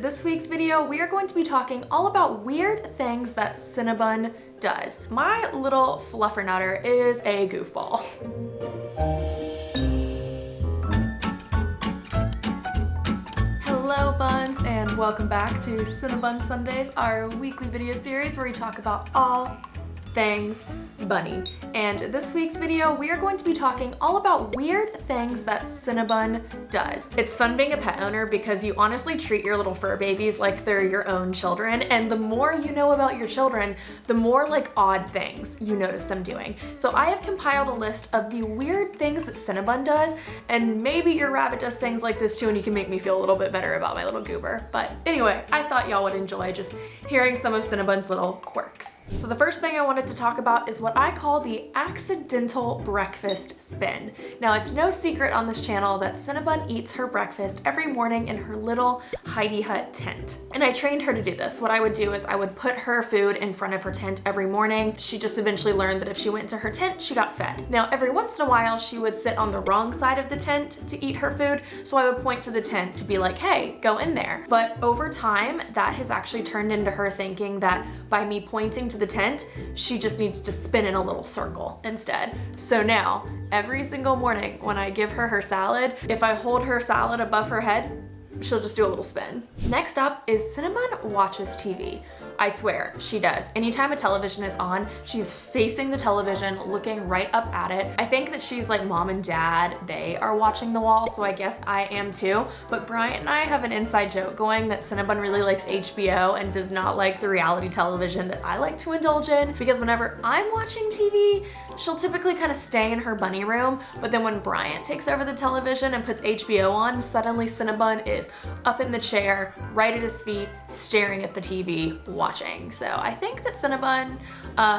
This week's video, we are going to be talking all about weird things that Cinnabun does. My little fluffernutter is a goofball. Hello Buns, and welcome back to Cinnabun Sundays, our weekly video series where we talk about all things bunny. And this week's video, we are going to be talking all about weird things that Cinnabun does. It's fun being a pet owner because you honestly treat your little fur babies like they're your own children, and the more you know about your children, the more like odd things you notice them doing. So I have compiled a list of the weird things that Cinnabun does, and maybe your rabbit does things like this too, and you can make me feel a little bit better about my little goober. But anyway, I thought y'all would enjoy just hearing some of Cinnabun's little quirks. So the first thing I wanted to talk about is what I call the accidental breakfast spin. Now, it's no secret on this channel that Cinnabun eats her breakfast every morning in her little Heidi Hut tent. And I trained her to do this. What I would do is I would put her food in front of her tent every morning. She just eventually learned that if she went into her tent, she got fed. Now, every once in a while, she would sit on the wrong side of the tent to eat her food, so I would point to the tent to be like, hey, go in there. But over time, that has actually turned into her thinking that by me pointing to the tent, she just needs to spin in a little circle instead. So now, every single morning when I give her her salad, if I hold her salad above her head, she'll just do a little spin. Next up is Cinnabun watches TV. I swear, she does. Anytime a television is on, she's facing the television, looking right up at it. I think that she's like mom and dad, they are watching the wall, so I guess I am too. But Bryant and I have an inside joke going that Cinnabun really likes HBO and does not like the reality television that I like to indulge in, because whenever I'm watching TV, she'll typically kind of stay in her bunny room, but then when Bryant takes over the television and puts HBO on, suddenly Cinnabun is up in the chair, right at his feet, staring at the TV, watching. So I think that Cinnabun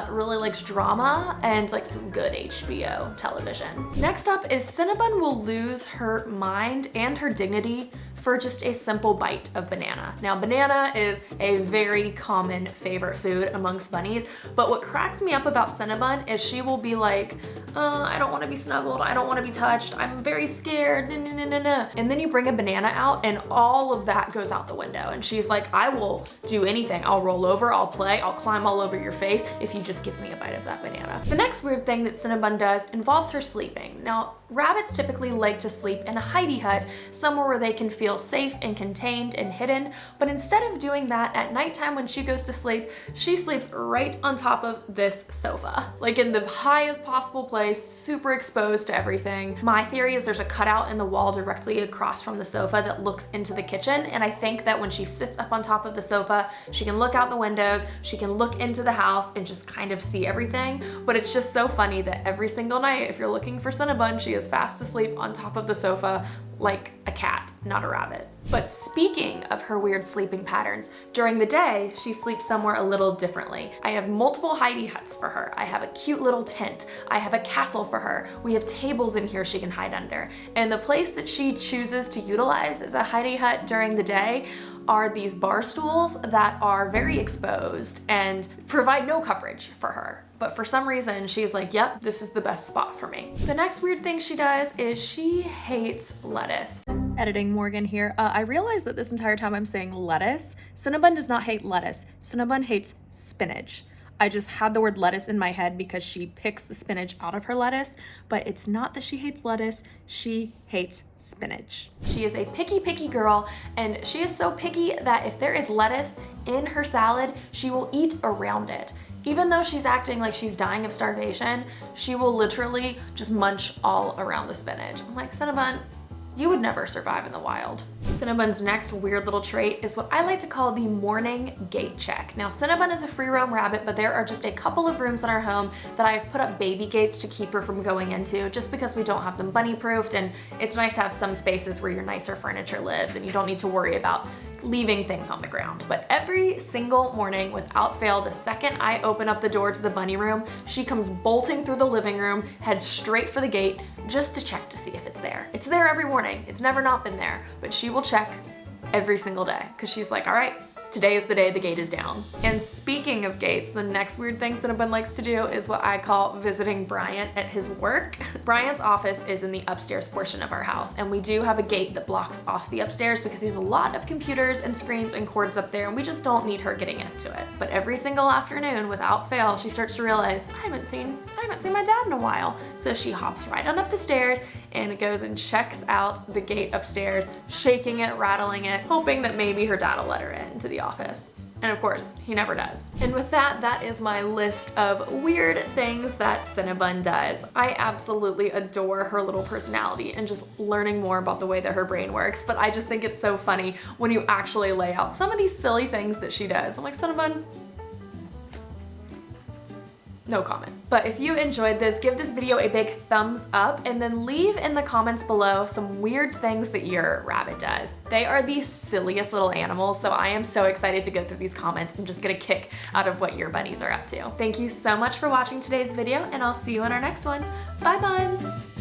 really likes drama and like some good HBO television. Next up is Cinnabun will lose her mind and her dignity for just a simple bite of banana. Now, banana is a very common favorite food amongst bunnies, but what cracks me up about Cinnabun is she will be like, I don't want to be snuggled, I don't want to be touched, I'm very scared, nah. And then you bring a banana out and all of that goes out the window, and she's like, I will do anything. I'll roll over, I'll play, I'll climb all over your face if you just give me a bite of that banana. The next weird thing that Cinnabun does involves her sleeping. Now, rabbits typically like to sleep in a Heidi hut, somewhere where they can feel safe and contained and hidden, but instead of doing that at nighttime when she goes to sleep, she sleeps right on top of this sofa, like in the highest possible place, super exposed to everything. My theory is there's a cutout in the wall directly across from the sofa that looks into the kitchen, and I think that when she sits up on top of the sofa, she can look out the windows, she can look into the house and just kind of see everything. But it's just so funny that every single night, if you're looking for Cinnabun, she is fast asleep on top of the sofa like a cat, not a rabbit. But speaking of her weird sleeping patterns, during the day, she sleeps somewhere a little differently. I have multiple Heidi Huts for her. I have a cute little tent. I have a castle for her. We have tables in here she can hide under. And the place that she chooses to utilize as a Heidi Hut during the day are these bar stools that are very exposed and provide no coverage for her. But for some reason, she's like, yep, this is the best spot for me. The next weird thing she does is she hates lettuce. Editing Morgan here. I realized that this entire time I'm saying lettuce. Cinnabun does not hate lettuce. Cinnabun hates spinach. I just had the word lettuce in my head because she picks the spinach out of her lettuce, but it's not that she hates lettuce, she hates spinach. She is a picky girl, and she is so picky that if there is lettuce in her salad, she will eat around it. Even though she's acting like she's dying of starvation, she will literally just munch all around the spinach. I'm like, Cinnabun, you would never survive in the wild. Cinnabun's next weird little trait is what I like to call the morning gate check. Now, Cinnabun is a free roam rabbit, but there are just a couple of rooms in our home that I've put up baby gates to keep her from going into, just because we don't have them bunny proofed, and it's nice to have some spaces where your nicer furniture lives and you don't need to worry about leaving things on the ground. But every single morning, without fail, the second I open up the door to the bunny room, she comes bolting through the living room, heads straight for the gate, just to check to see if it's there. It's there every morning. It's never not been there, but she will check every single day because she's like, all right, today is the day the gate is down. And speaking of gates, the next weird thing Cinnabun likes to do is what I call visiting Bryant at his work. Bryant's office is in the upstairs portion of our house, and we do have a gate that blocks off the upstairs because there's a lot of computers and screens and cords up there, and we just don't need her getting into it. But every single afternoon, without fail, she starts to realize, I haven't seen my dad in a while. So she hops right on up the stairs and goes and checks out the gate upstairs, shaking it, rattling it, hoping that maybe her dad will let her into the office. And of course, he never does. And with that, that is my list of weird things that Cinnabun does. I absolutely adore her little personality and just learning more about the way that her brain works, but I just think it's so funny when you actually lay out some of these silly things that she does. I'm like, Cinnabun, no comment. But if you enjoyed this, give this video a big thumbs up and then leave in the comments below some weird things that your rabbit does. They are the silliest little animals, so I am so excited to go through these comments and just get a kick out of what your bunnies are up to. Thank you so much for watching today's video, and I'll see you in our next one. Bye, Buns!